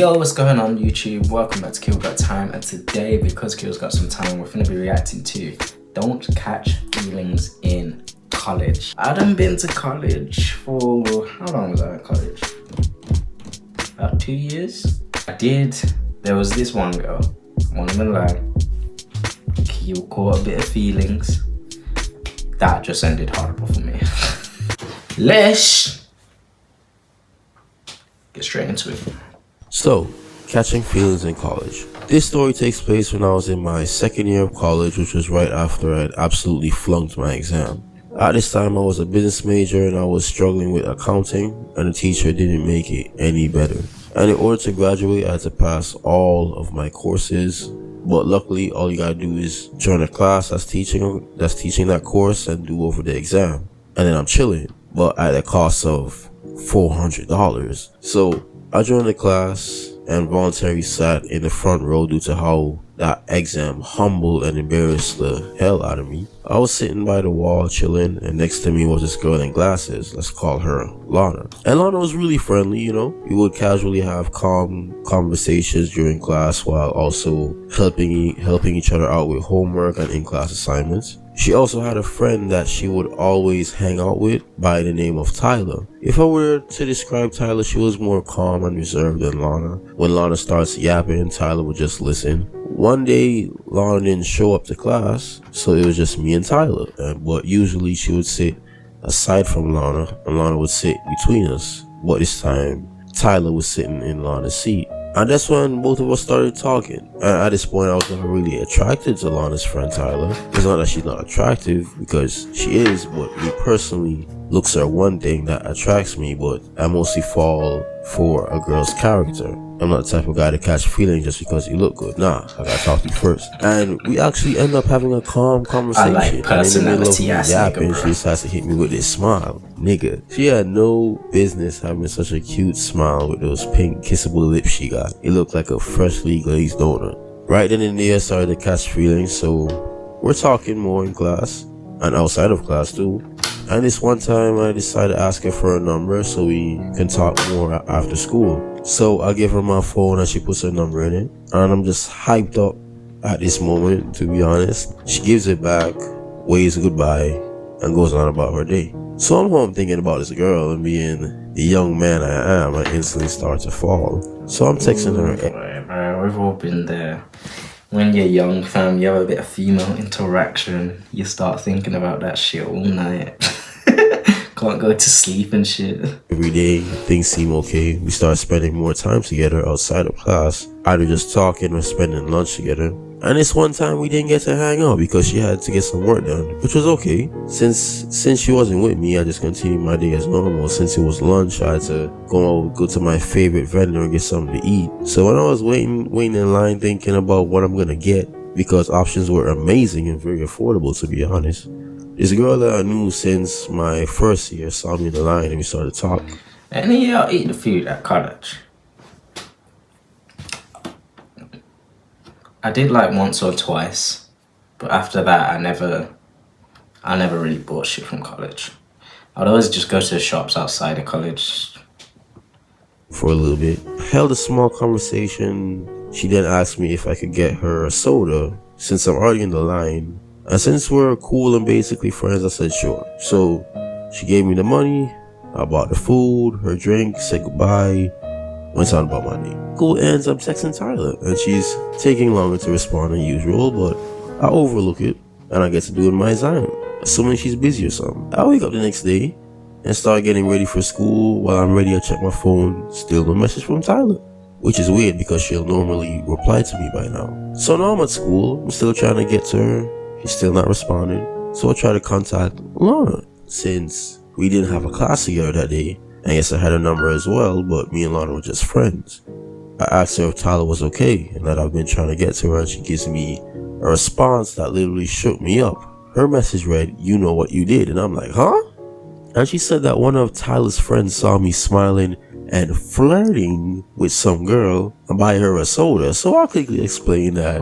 Yo, what's going on YouTube? Welcome back to Kill Got Time, and today, because Kill's got some time, we're going to be reacting to Don't Catch Feelings in College. I hadn't been to college for, how long was I at college? About 2 years? There was this one girl, I'm not gonna lie, Kill caught a bit of feelings. That just ended horrible for me. Let's get straight into it. So, catching feelings in college. This story takes place when I was in my second year of college, which was right after I had absolutely flunked my exam. At this time, I was a business major and I was struggling with accounting, and the teacher didn't make it any better. And in order to graduate, I had to pass all of my courses. But luckily, all you gotta do is join a class that's teaching that course and do over the exam. And then I'm chilling, but at a cost of $400. So I joined the class and voluntarily sat in the front row due to how that exam humbled and embarrassed the hell out of me. I was sitting by the wall chilling, and next to me was this girl in glasses. Let's call her Lana. And Lana was really friendly, you know. We would casually have calm conversations during class while also helping each other out with homework and in-class assignments. She also had a friend that she would always hang out with by the name of Tyler. If I were to describe Tyler, she was more calm and reserved than Lana. When Lana starts yapping, Tyler would just listen. One day, Lana didn't show up to class, so it was just me and Tyler. But usually she would sit aside from Lana, and Lana would sit between us. But this time, Tyler was sitting in Lana's seat. And that's when both of us started talking. And at this point, I was never really attracted to Lana's friend Tyler. It's not that she's not attractive, because she is, but me personally, looks are one thing that attracts me, but I mostly fall for a girl's character. I'm not the type of guy to catch feelings just because you look good. Nah, I gotta talk to you first. And we actually end up having a calm conversation. I like personality, and in the middle of me yapping, she decides to hit me with this smile. Nigga, she had no business having such a cute smile with those pink kissable lips she got. It looked like a freshly glazed donut. Right then and there, I started to catch feelings, so we're talking more in class and outside of class too. And this one time I decided to ask her for a number so we can talk more after school. So I give her my phone and she puts her number in it. And I'm just hyped up at this moment, to be honest. She gives it back, waves goodbye, and goes on about her day. So I'm home thinking about this girl, and being the young man I am, I instantly start to fall. So I'm texting her. Right, we've all been there. When you're young, fam, you have a bit of female interaction, you start thinking about that shit all night. Can't go to sleep and shit. Every day, things seem okay. We start spending more time together outside of class, either just talking or spending lunch together. And this one time we didn't get to hang out because she had to get some work done, which was okay. Since she wasn't with me, I just continued my day as normal. Since it was lunch, I had to go to my favorite vendor and get something to eat. So when I was waiting in line thinking about what I'm gonna get, because options were amazing and very affordable, to be honest, this girl that I knew since my first year saw me in the line and we started talking. Any of y'all eat the food at college? I did like once or twice, but after that I never really bought shit from college. I'd always just go to the shops outside of college. For a little bit. I held a small conversation. She then asked me if I could get her a soda since I'm already in the line. And since we're cool and basically friends, I said sure. So she gave me the money, I bought the food, her drink, said goodbye, went on about my day. Cool, ends up texting Tyler, and she's taking longer to respond than usual, but I overlook it and I get to do it in my assignment, assuming she's busy or something. I wake up the next day and start getting ready for school. While I'm ready, I check my phone, still no message from Tyler, which is weird because she'll normally reply to me by now. So now I'm at school, I'm still trying to get to her. She's still not responding, so I try to contact Lana. Since we didn't have a class together that day, I guess I had her number as well, but me and Lana were just friends. I asked her if Tyler was okay and that I've been trying to get to her, and she gives me a response that literally shook me up. Her message read, "You know what you did," and I'm like, huh? And she said that one of Tyler's friends saw me smiling and flirting with some girl and buy her a soda. So I quickly explained that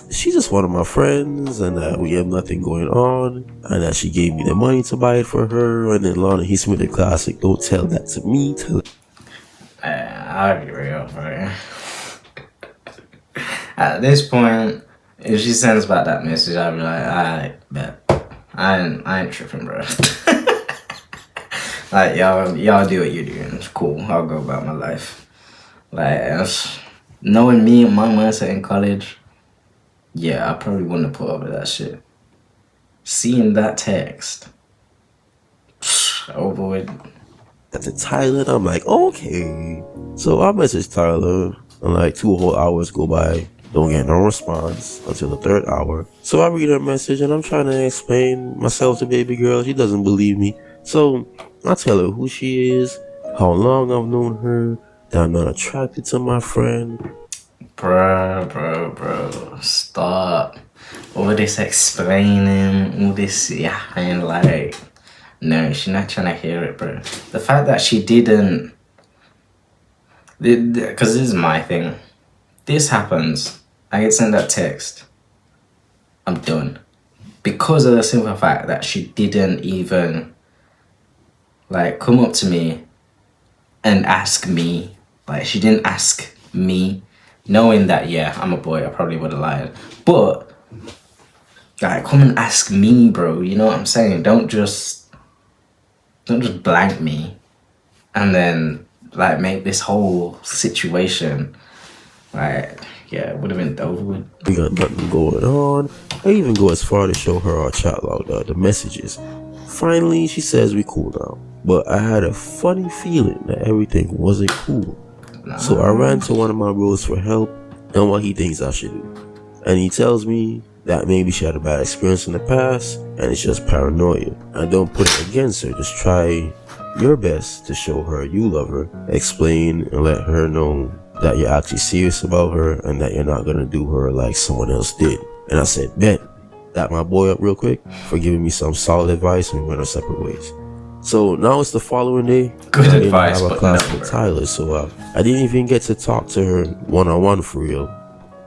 she's just one of my friends and that we have nothing going on and that she gave me the money to buy it for her. And then Lana hits me with the classic, "Don't tell that to me, tell it." I I'll be real, bro. At this point, if she sends back that message, I'll be like, alright, bet. I ain't tripping, bro. Like, y'all do what you're doing. It's cool. I'll go about my life. Like, knowing me and my mindset in college, yeah, I probably wouldn't have put up with that shit. Seeing that text, over with. To Tyler, and I'm like, okay. So I message Tyler, and like 2 whole hours go by. Don't get no response until the 3rd hour. So I read her message and I'm trying to explain myself to baby girl. She doesn't believe me. So I tell her who she is, how long I've known her, that I'm not attracted to my friend. Bro. Stop. All this explaining, all this yapping, like, no, she's not trying to hear it, bro. The fact that she didn't, because this is my thing. This happens. I get sent that text. I'm done. Because of the simple fact that she didn't even, like, come up to me and ask me. Like, she didn't ask me. Knowing that, yeah, I'm a boy, I probably would have lied. But, like, come and ask me, bro. You know what I'm saying? Don't just blank me. And then, like, make this whole situation, like, yeah, it would have been over with. We got nothing going on. I even go as far to show her our chat log, the messages. Finally, she says we cool now. But I had a funny feeling that everything wasn't cool. So I ran to one of my bros for help and what he thinks I should do. And he tells me that maybe she had a bad experience in the past and it's just paranoia. And don't put it against her, just try your best to show her you love her. Explain and let her know that you're actually serious about her and that you're not gonna do her like someone else did. And I said, bet. Dapped my boy up real quick for giving me some solid advice, and we went our separate ways. So now it's the following day. Good I advice, didn't have a but class no, with Tyler, so I didn't even get to talk to her one-on-one for real.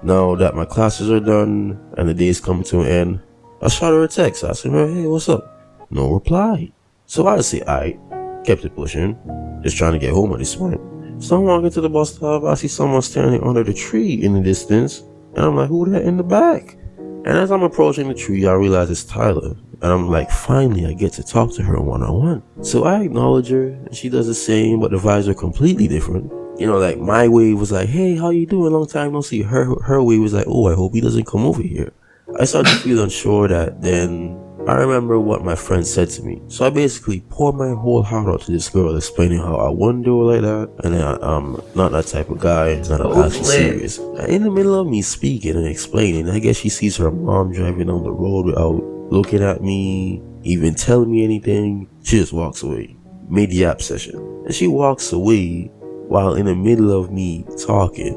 Now that my classes are done and the day's coming to an end, I shot her a text. I said, hey, what's up? No reply. So I say, I kept it pushing, just trying to get home at this point. So I'm walking to the bus stop, I see someone standing under the tree in the distance, and I'm like, who that in the back? And as I'm approaching the tree, I realize it's Tyler, and I'm like, finally I get to talk to her one-on-one. So I acknowledge her, and she does the same, but the vibes are completely different. You know, like my wave was like, hey, how you doing? Long time no see. Her wave was like, oh, I hope he doesn't come over here. I started to feel unsure that then I remember what my friend said to me. So I basically poured my whole heart out to this girl, explaining how I wouldn't do her like that, and I'm not that type of guy, and I'm actually serious. And in the middle of me speaking and explaining, I guess she sees her mom driving on the road without looking at me, even telling me anything. She just walks away, mid-yap session. And she walks away while in the middle of me talking,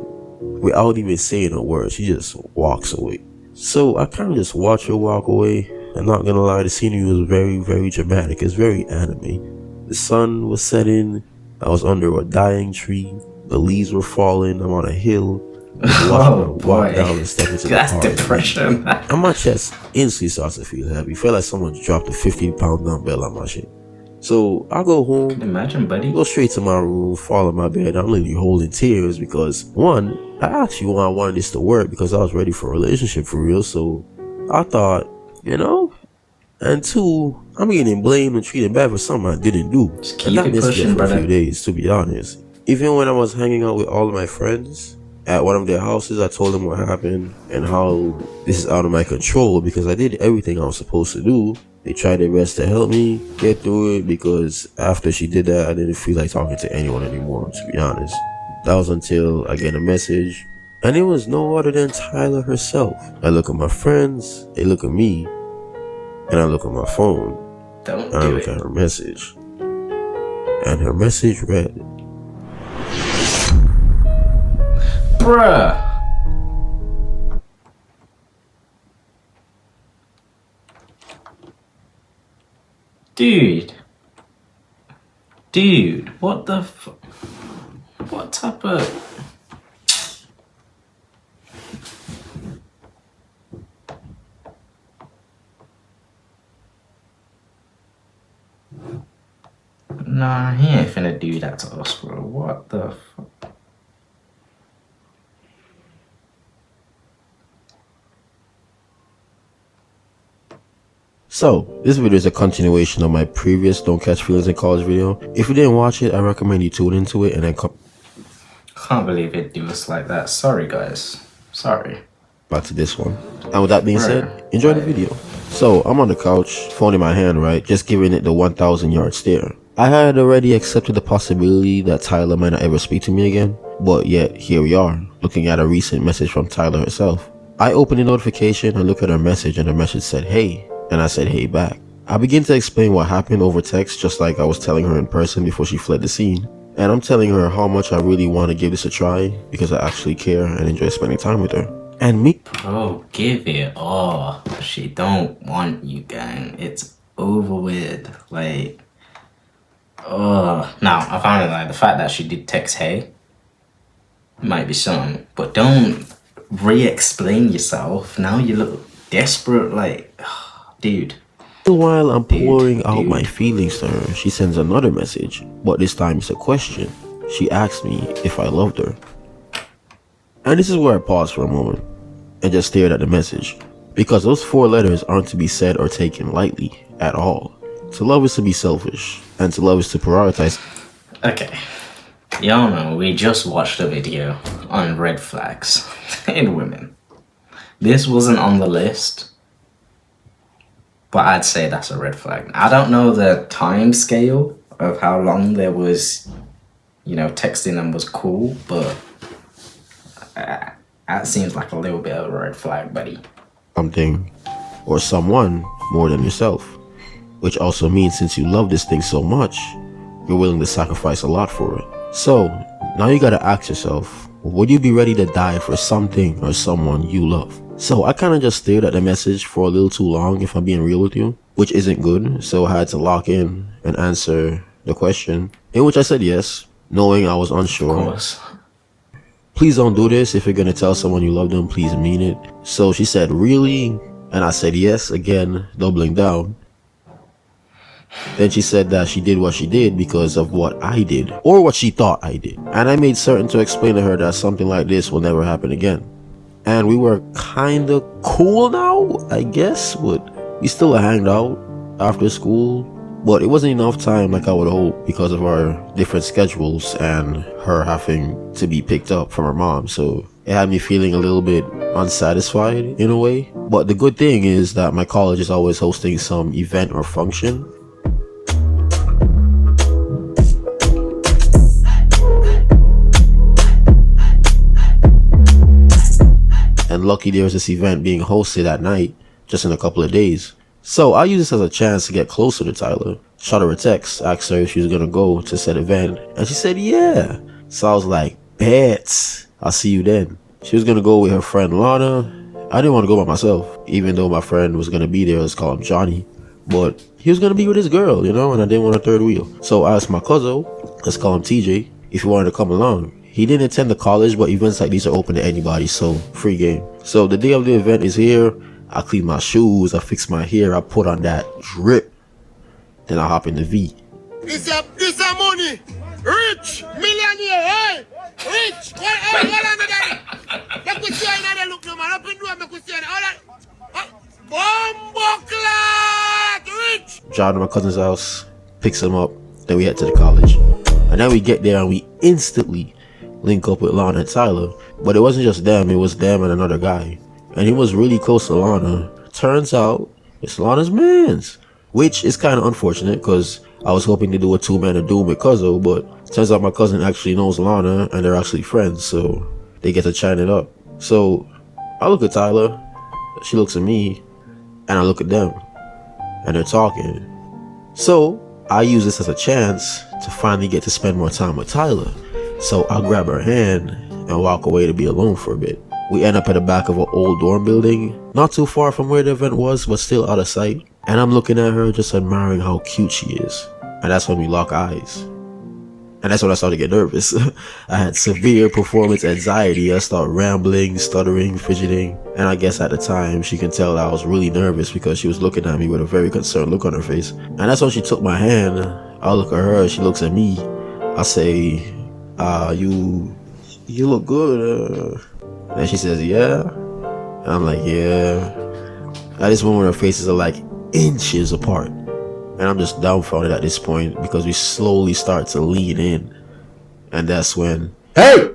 without even saying a word. She just walks away. So I kind of just watch her walk away. I'm not gonna lie, the scenery was very, very dramatic. It's very anime. The sun was setting. I was under a dying tree. The leaves were falling. I'm on a hill. Oh boy, walk down and step into that's the car. depression. And my chest instantly starts to feel heavy. Felt like someone dropped a 15-pound dumbbell on my shit. So I go home. Imagine, buddy. Go straight to my room, fall in my bed. I'm literally holding tears because one, I actually wanted this to work because I was ready for a relationship for real. So I thought, you know, and two, I'm getting blamed and treated bad for something I didn't do. Just keep it pushing, for a brother. few days, to be honest. Even when I was hanging out with all of my friends at one of their houses, I told them what happened and how this is out of my control because I did everything I was supposed to do. They tried their best to help me get through it because after she did that, I didn't feel like talking to anyone anymore, to be honest. That was until I get a message, and it was no other than Tyler herself. I look at my friends, they look at me, and I look at my phone, and I look at her message. And her message read, Bruh. Dude, what the what type of... Nah, he ain't finna do that to us, bro. What the fuck? So, this video is a continuation of my previous Don't Catch Feelings in College video. If you didn't watch it, I recommend you tune into it and then come Can't believe it do us like that. Sorry, guys. Sorry. back to this one. And with that being said, enjoy the video. So, I'm on the couch, phone in my hand, right? Just giving it the 1,000 yard stare. I had already accepted the possibility that Tyler might not ever speak to me again, but yet here we are, looking at a recent message from Tyler herself. I opened the notification and look at her message, and the message said, "Hey," and I said, "Hey" back. I begin to explain what happened over text, just like I was telling her in person before she fled the scene. And I'm telling her how much I really want to give this a try because I actually care and enjoy spending time with her. And me? Oh, give it all. She don't want you, gang. It's over with. Like, now I found it like the fact that she did text "hey" might be something, but don't re-explain yourself. Now you look desperate. Like, dude. While I'm pouring out my feelings to her, she sends another message, but this time it's a question. She asks me if I loved her. And this is where I paused for a moment and just stared at the message, because those 4 letters aren't to be said or taken lightly at all. To love is to be selfish, and to love is to prioritize. Okay. Y'all know we just watched a video on red flags in women. This wasn't on the list, but I'd say that's a red flag. I don't know the time scale of how long there was, texting them was cool, but that seems like a little bit of a red flag, buddy. Something or someone more than yourself, which also means since you love this thing so much, you're willing to sacrifice a lot for it. So now you gotta ask yourself, would you be ready to die for something or someone you love? So I kind of just stared at the message for a little too long, if I'm being real with you, which isn't good. So I had to lock in and answer the question, in which I said yes, knowing I was unsure. Of course. Please don't do this. If you're gonna tell someone you love them, please mean it. So she said, "Really?" And I said yes, again, doubling down. Then she said that she did what she did because of what I did, or what she thought I did. And I made certain to explain to her that something like this will never happen again. And we were kinda cool now, I guess, but we still hanged out after school. But it wasn't enough time like I would hope because of our different schedules and her having to be picked up from her mom. So it had me feeling a little bit unsatisfied in a way. But the good thing is that my college is always hosting some event or function. And lucky there was this event being hosted at night, just in a couple of days. So I used this as a chance to get closer to Tyler. Shot her a text, asked her if she was gonna go to said event, and she said yeah. So I was like, bet, I'll see you then. She was gonna go with her friend Lana. I didn't want to go by myself, even though my friend was gonna be there. Let's call him Johnny. But he was gonna be with his girl, and I didn't want a third wheel. So I asked my cousin, let's call him TJ, if he wanted to come along. He didn't attend the college, but events like these are open to anybody, so free game. So the day of the event is here. I clean my shoes, I fix my hair, I put on that drip. Then I hop in the V. This a money. Rich. Millionaire, hey. Rich. Hold on to that. Let me see another look no man. Open door, make me see another. Bombo clot. Rich. Drive to my cousin's house, picks him up, then we head to the college. And then we get there and we instantly link up with Lana and Tyler. But it wasn't just them, it was them and another guy. And he was really close to Lana. Turns out, it's Lana's mans. Which is kind of unfortunate, because I was hoping to do a 2-man of doom with Cuzzo, but turns out my cousin actually knows Lana, and they're actually friends, so they get to chat it up. So, I look at Tyler, she looks at me, and I look at them, and they're talking. So, I use this as a chance to finally get to spend more time with Tyler. So, I'll grab her hand and walk away to be alone for a bit. We end up at the back of an old dorm building, not too far from where the event was, but still out of sight. And I'm looking at her, just admiring how cute she is. And that's when we lock eyes. And that's when I started to get nervous. I had severe performance anxiety. I started rambling, stuttering, fidgeting. And I guess at the time, she can tell that I was really nervous because she was looking at me with a very concerned look on her face. And that's when she took my hand. I look at her, she looks at me. I say, you look good. And she says, yeah. And I'm like, yeah. At this moment, her faces are like inches apart. And I'm just dumbfounded at this point because we slowly start to lean in. And that's when, hey!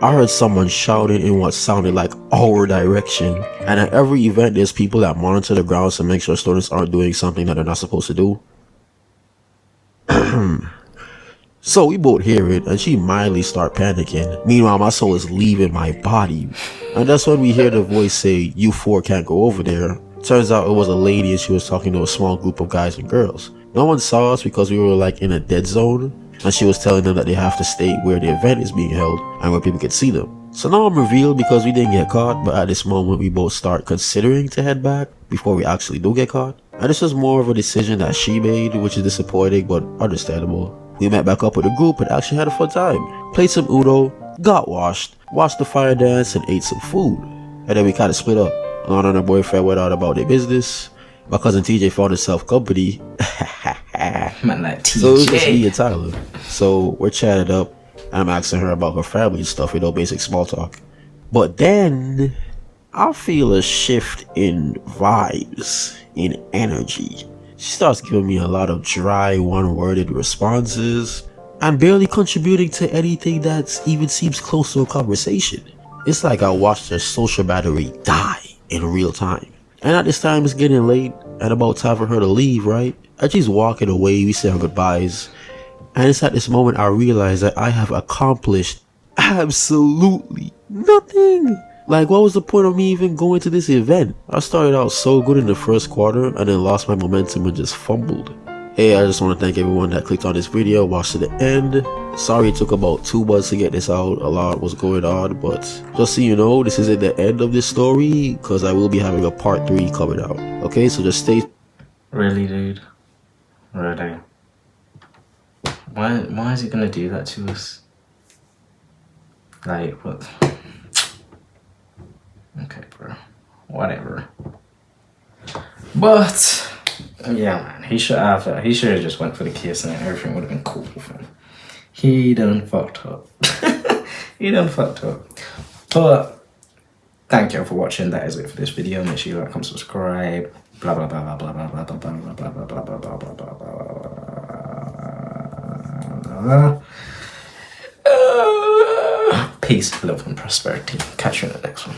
I heard someone shouting in what sounded like our direction. And at every event, there's people that monitor the grounds to make sure students aren't doing something that they're not supposed to do. So we both hear it, and she mildly start panicking. Meanwhile, my soul is leaving my body. And that's when we hear the voice say, "You four can't go over there." Turns out it was a lady, and she was talking to a small group of guys and girls. No one saw us because we were like in a dead zone, and she was telling them that they have to stay where the event is being held and where people can see them. So now I'm revealed because we didn't get caught, but at this moment we both start considering to head back before we actually do get caught. And this was more of a decision that she made, which is disappointing but understandable. We met back up with the group and actually had a fun time. Played some Uno, got washed, watched the fire dance, and ate some food. And then we kind of split up. Lana and her boyfriend went out about their business. My cousin TJ found himself company. Man, like TJ. So it was just me and Tyler. So we're chatted up. I'm asking her about her family and stuff, basic small talk. But then I feel a shift in vibes, in energy. She starts giving me a lot of dry, one-worded responses and barely contributing to anything that even seems close to a conversation. It's like I watched her social battery die in real time. And at this time, it's getting late and about time for her to leave, right? As she's walking away, we say our goodbyes. And it's at this moment I realize that I have accomplished absolutely nothing. Like, what was the point of me even going to this event? I started out so good in the first quarter and then lost my momentum and just fumbled. Hey, I just want to thank everyone that clicked on this video, watched to the end. Sorry it took about 2 months to get this out. A lot was going on, but just so you know, this isn't the end of this story because I will be having a part 3 coming out. Okay, so just stay. Really, dude? Really? Why is he gonna do that to us? Like, what? Okay, bro. Whatever. But yeah, man, he should have just went for the kiss and everything would have been cool for him. He done fucked up. He done fucked up. But thank you for watching. That is it for this video. Make sure you like, comment, subscribe. Blah blah blah blah blah blah blah blah blah blah blah blah blah blah blah blah blah. Peace, love, and prosperity. Catch you in the next one.